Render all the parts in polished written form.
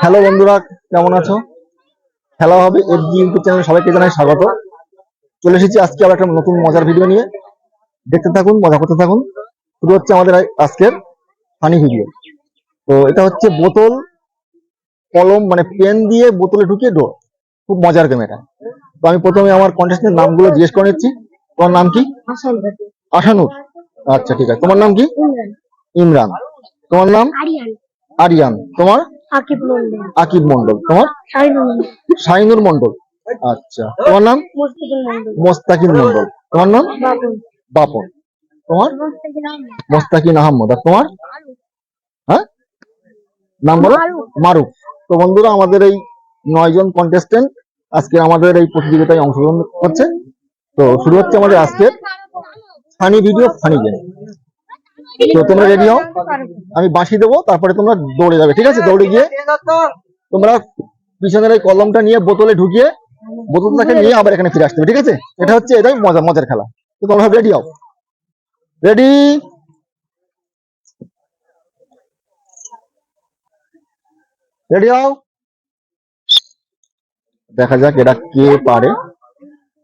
Hello বন্ধুরা, কেমন আছো? খেলা হবে এফজি ইউটিউব চ্যানেলে সবাইকে জানাই স্বাগত। চলে এসেছি আজকে আবার একটা নতুন মজার ভিডিও নিয়ে। দেখতে থাকুন, মজা করতে থাকুন। শুরু হচ্ছে আমাদের আজকের ফানি ভিডিও। তো এটা হচ্ছে বোতল কলম মানে পেন দিয়ে বোতলে ঢুকিয়ে ডো। খুব মজার গেম এটা। তো আমি প্রথমে আমার কন্টেস্টেন্টের নামগুলো জিজ্ঞেস করে নিচ্ছি। তোমার নাম কি? আশানুর। আচ্ছা, ঠিক আছে। তোমার নাম কি? ইমরান। তোমার নাম? আরিয়ান। তোমার? আকিব মন্ডল। তোমার? শাহিনুর মন্ডল। আচ্ছা, তোমার নাম? মোস্তাকিন মন্ডল। তোমার নাম? বাপন। তোমার? মোস্তাকিন আহমদ। আর তোমার? হ্যাঁ, নাম বলো। মারুফ। তো বন্ধুরা, আমাদের এই 9 জন কন্টেস্টেন্ট আজকে আমাদের এই প্রতিযোগিতায় অংশগ্রহণ করছে। তো শুরু হচ্ছে আমাদের আজকের ফানি ভিডিও, ফানি গেম। তো তোমরা রেডি হও, আমি বাঁশি দেবো, তারপরে তোমরা দৌড়ে যাবে। ঠিক আছে? দৌড়ে গিয়ে তোমরা পিছনের এই কলমটা নিয়ে বোতলে ঢুকিয়ে বোতলটাকে নিয়ে আবার এখানে ফিরে আসতে হবে। ঠিক আছে? এটা হচ্ছে এটাই মজার খেলা। তো তোমরা রেডি হও। রেডি, রেডি হও। দেখা যাক এটা কে পারে।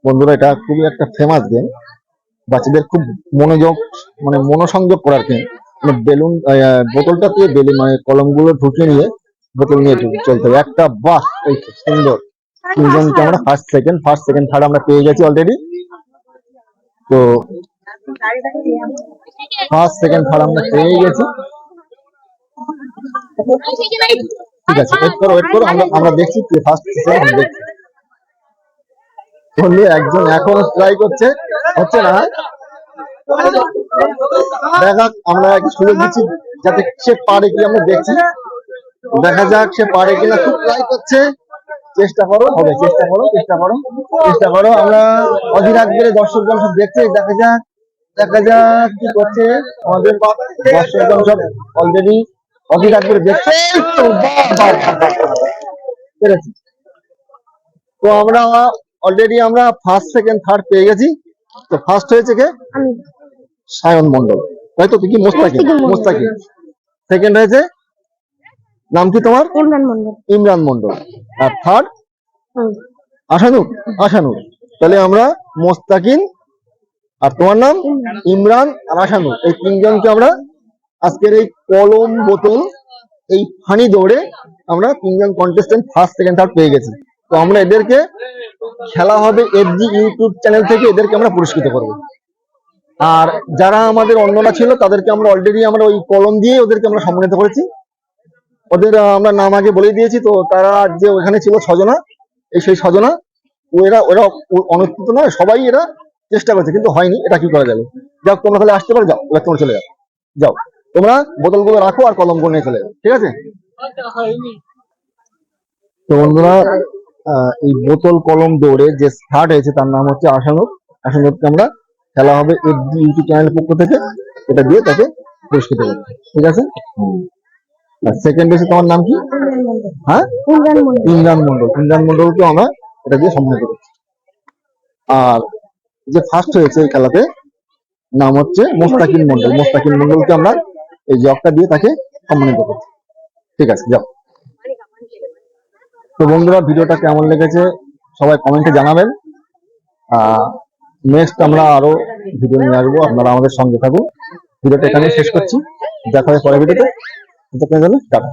বন্ধুরা, এটা খুবই একটা ফেমাস গেম। বাচ্চাদের খুব মনোযোগ মানে মনোসংযোগ করার গেম। মানে বেলুন বোতলটাতে বেলুন মানে কলমগুলো ঢুকিয়ে নিয়ে বোতল নিয়ে চলতে হবে একটা। বাহ, এই সুন্দর। তিনজনকে আমরা ফার্স্ট সেকেন্ড থার্ড আমরা পেয়ে গেছি অলরেডি। তো ফার্স্ট সেকেন্ড থার্ড আমরা পেয়ে গেছি। ঠিক আছে, ওয়েট করো আমরা দেখছি কে ফার্স্ট সেকেন্ড দেখছি। একজন এখন ট্রাই করছে, হচ্ছে না। দেখা আমরা একটু সুযোগ দিচ্ছি যাতে সে পারে কি, আমরা দেখছি। দেখা যাক সে পারে কিনা। খুব ট্রাই করছে। চেষ্টা করো, হবে। চেষ্টা করো। আমরা অধীর আগ্রহে দর্শকজন সব দেখছে। দেখা যাক কি করছে আমাদের দর্শকজন সব অলরেডি অধীর আগ্রহে দেখছে। পেরেছি। তো আমরা অলরেডি আমরা ফার্স্ট সেকেন্ড থার্ড পেয়ে গেছি। তো ফার্স্ট হয়েছে কে? সায়ন মন্ডল। তাই তো? তুই কি? মোস্তাকিম। সেকেন্ড হয়েছে, নাম কি তোমার? ইমরান মন্ডল। আর থার্ড আশানুর। তাহলে আমরা মোস্তাকিন আর তোমার নাম ইমরান আর আশানুর, এই তিনজনকে আমরা আজকের এই কলম বোতল এই ফানি দৌড়ে আমরা তিনজন কন্টেস্টেন্ট ফার্স্ট সেকেন্ড থার্ড পেয়ে গেছি। তো আমরা এদেরকে খেলা হবে এফজি ইউটিউব চ্যানেল থেকে, এদেরকে আমরা পুরস্কৃত করব। আর যারা আমাদের অন্যরা ছিল তাদেরকে আমরা অলরেডি আমরা ওই কলম দিয়ে ওদেরকে আমরা সম্মানিত করেছি। ওদের আমরা নাম আগে বলে দিয়েছি। তো তারা যে ওখানে ছিল ছজনা, সেই ছজনা ওরা অনুষ্ঠিত নয়, সবাই এরা চেষ্টা করছে কিন্তু হয়নি। এটা কি করা যাবে? যাও, তোমরা তাহলে আসতে পারো। যাও, এবার তোমরা চলে যাও। তোমরা বোতলগুলো রাখো আর কলমগুলো নিয়ে চলে যাও। ঠিক আছে? তো বন্ধুরা, এই বোতল কলম দৌড়ে যে স্টার্ট হয়েছে তার নাম হচ্ছে আশানুরকে আমরা খেলা হবে এফজি ইউটিউব চ্যানেলের পক্ষ থেকে, এটা দিয়ে তাকে পুরস্কৃত করবে। ঠিক আছে? সেকেন্ড হয়েছে, তোমার নাম কি? হ্যাঁ, ইমরান মন্ডলকে আমরা এটা দিয়ে সম্মানিত করছি। আর যে ফার্স্ট হয়েছে এই খেলাতে, নাম হচ্ছে মোস্তাকিন মন্ডলকে আমরা এই জগটা দিয়ে তাকে সম্মানিত করছি। ঠিক আছে, যাও। তো বন্ধুরা, ভিডিওটা কেমন লেগেছে সবাই কমেন্টে জানাবেন। নেক্সট আমরা আরো ভিডিও নিয়ে আসবো, আপনারা আমাদের সঙ্গে থাকুন। ভিডিওটা এখানে শেষ করছি, দেখা হবে পরের ভিডিওতে। টাটা।